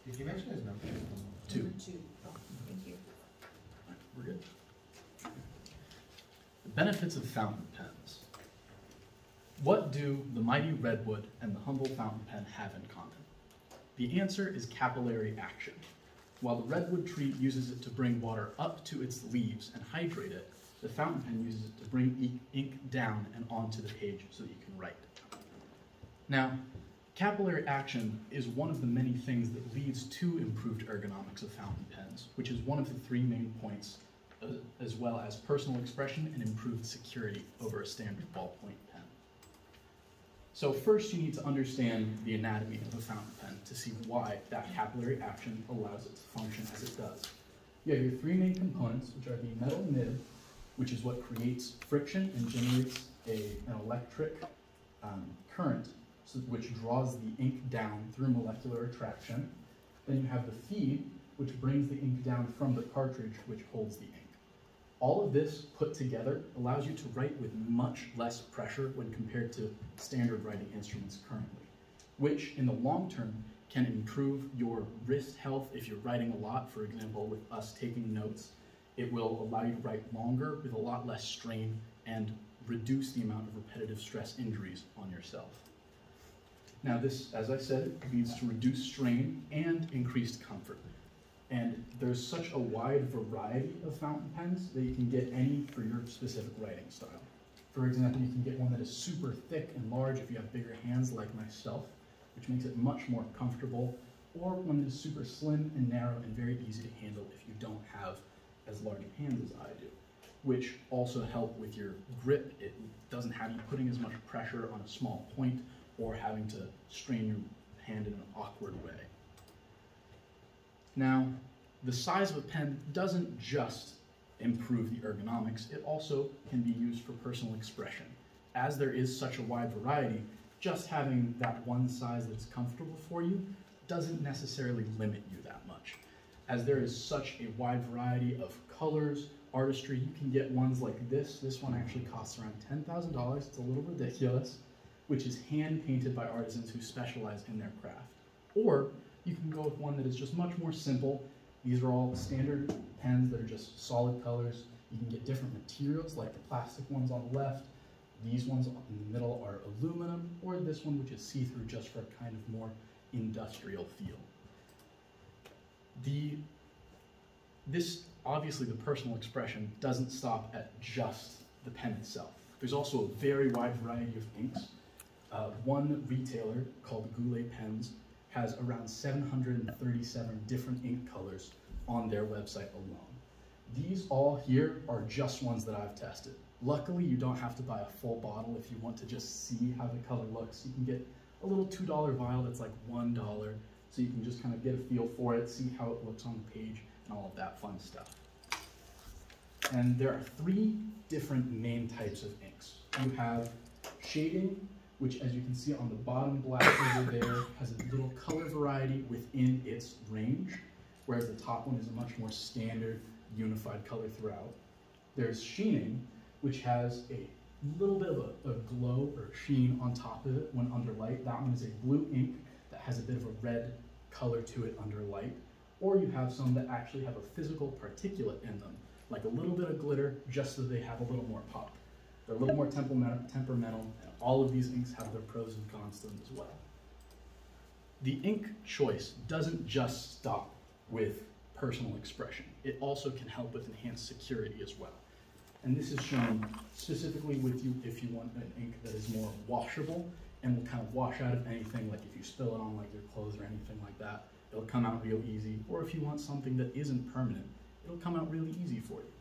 Did you mention his number? 2. Number 2. Oh, thank you. Right, we're good. The benefits of fountain pens. What do the mighty redwood and the humble fountain pen have in common? The answer is capillary action. While the redwood tree uses it to bring water up to its leaves and hydrate it, the fountain pen uses it to bring ink down and onto the page so that you can write. Now, capillary action is one of the many things that leads to improved ergonomics of fountain pens, which is one of the 3 main points, as well as personal expression and improved security over a standard ballpoint pen. So first you need to understand the anatomy of a fountain pen to see why that capillary action allows it to function as it does. You have your 3 main components, which are the metal nib, which is what creates friction and generates an electric current, which draws the ink down through molecular attraction. Then you have the feed, which brings the ink down from the cartridge, which holds the ink. All of this put together allows you to write with much less pressure when compared to standard writing instruments currently, which in the long term can improve your wrist health if you're writing a lot. For example, with us taking notes, it will allow you to write longer with a lot less strain and reduce the amount of repetitive stress injuries on yourself. Now this, as I said, leads to reduced strain and increased comfort. And there's such a wide variety of fountain pens that you can get any for your specific writing style. For example, you can get one that is super thick and large if you have bigger hands like myself, which makes it much more comfortable, or one that is super slim and narrow and very easy to handle if you don't have as large of hands as I do, which also help with your grip. It doesn't have you putting as much pressure on a small point or having to strain your hand in an awkward way. Now, the size of a pen doesn't just improve the ergonomics, it also can be used for personal expression. As there is such a wide variety, just having that one size that's comfortable for you doesn't necessarily limit you that much. As there is such a wide variety of colors, artistry, you can get ones like this. This one actually costs around $10,000. It's a little ridiculous, which is hand painted by artisans who specialize in their craft. Or you can go with one that is just much more simple. These are all standard pens that are just solid colors. You can get different materials like the plastic ones on the left. These ones in the middle are aluminum, or this one which is see-through just for a kind of more industrial feel. Obviously the personal expression doesn't stop at just the pen itself. There's also a very wide variety of inks. One retailer called Goulet Pens has around 737 different ink colors on their website alone. These all here are just ones that I've tested. Luckily, you don't have to buy a full bottle if you want to just see how the color looks. You can get a little $2 vial that's like $1, so you can just kind of get a feel for it, see how it looks on the page, and all of that fun stuff. And there are 3 different main types of inks. You have shading, which, as you can see on the bottom black over there, has a little color variety within its range, whereas the top one is a much more standard, unified color throughout. There's sheening, which has a little bit of a glow or sheen on top of it when under light. That one is a blue ink that has a bit of a red color to it under light. Or you have some that actually have a physical particulate in them, like a little bit of glitter, just so they have a little more pop. They're a little more temperamental, and all of these inks have their pros and cons to them as well. The ink choice doesn't just stop with personal expression. It also can help with enhanced security as well. And this is shown specifically with you if you want an ink that is more washable and will kind of wash out of anything, like if you spill it on like your clothes or anything like that, it'll come out real easy. Or if you want something that isn't permanent, it'll come out really easy for you.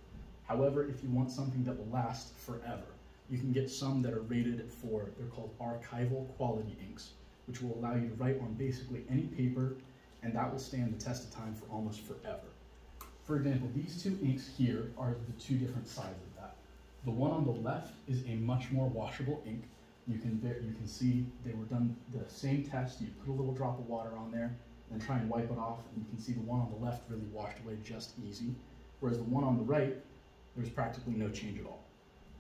However, if you want something that will last forever, you can get some that are rated for, they're called archival quality inks, which will allow you to write on basically any paper, and that will stand the test of time for almost forever. For example, these 2 inks here are the 2 different sides of that. The one on the left is a much more washable ink. You can see they were done the same test. You put a little drop of water on there, and try and wipe it off, and you can see the one on the left really washed away just easy, whereas the one on the right, there's practically no change at all.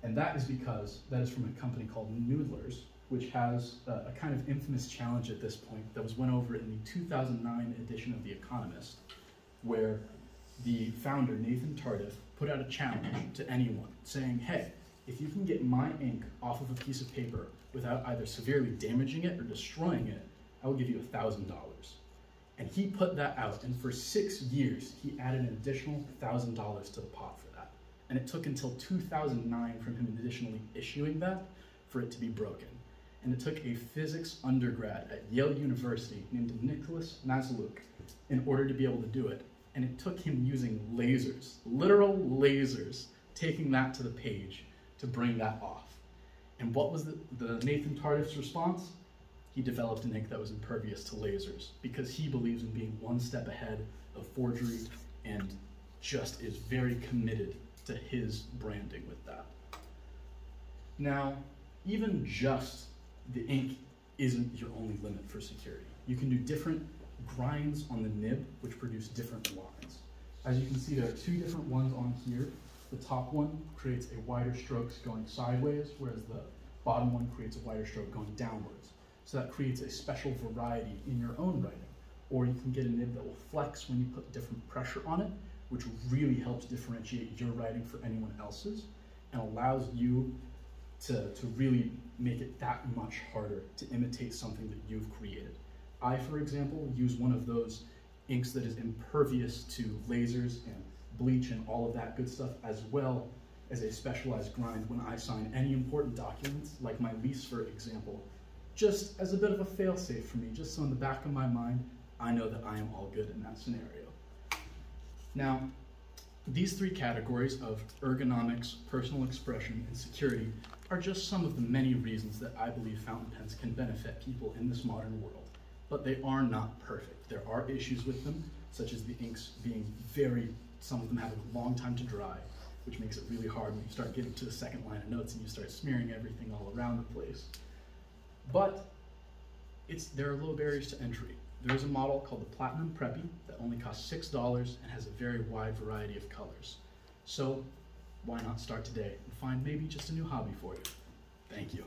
And that is because that is from a company called Noodler's, which has a kind of infamous challenge at this point that was went over in the 2009 edition of The Economist, where the founder, Nathan Tardif, put out a challenge to anyone saying, hey, if you can get my ink off of a piece of paper without either severely damaging it or destroying it, I will give you $1,000. And he put that out, and for 6 years, he added an additional $1,000 to the pot for that. And it took until 2009 from him additionally issuing that for it to be broken. And it took a physics undergrad at Yale University named Nicholas Masluk in order to be able to do it. And it took him using lasers, literal lasers, taking that to the page to bring that off. And what was the Nathan Tardif's response? He developed an ink that was impervious to lasers because he believes in being one step ahead of forgery and just is very committed to his branding with that. Now, even just the ink isn't your only limit for security. You can do different grinds on the nib, which produce different lines. As you can see, there are 2 different ones on here. The top one creates a wider strokes going sideways, whereas the bottom one creates a wider stroke going downwards. So that creates a special variety in your own writing. Or you can get a nib that will flex when you put different pressure on it, which really helps differentiate your writing for anyone else's and allows you to really make it that much harder to imitate something that you've created. I, for example, use one of those inks that is impervious to lasers and bleach and all of that good stuff, as well as a specialized grind when I sign any important documents, like my lease, for example, just as a bit of a fail-safe for me, just so in the back of my mind, I know that I am all good in that scenario. Now, these 3 categories of ergonomics, personal expression, and security are just some of the many reasons that I believe fountain pens can benefit people in this modern world. But they are not perfect. There are issues with them, such as the inks being some of them have a long time to dry, which makes it really hard when you start getting to the second line of notes and you start smearing everything all around the place. But there are low barriers to entry. There is a model called the Platinum Preppy that only costs $6 and has a very wide variety of colors. So why not start today and find maybe just a new hobby for you? Thank you.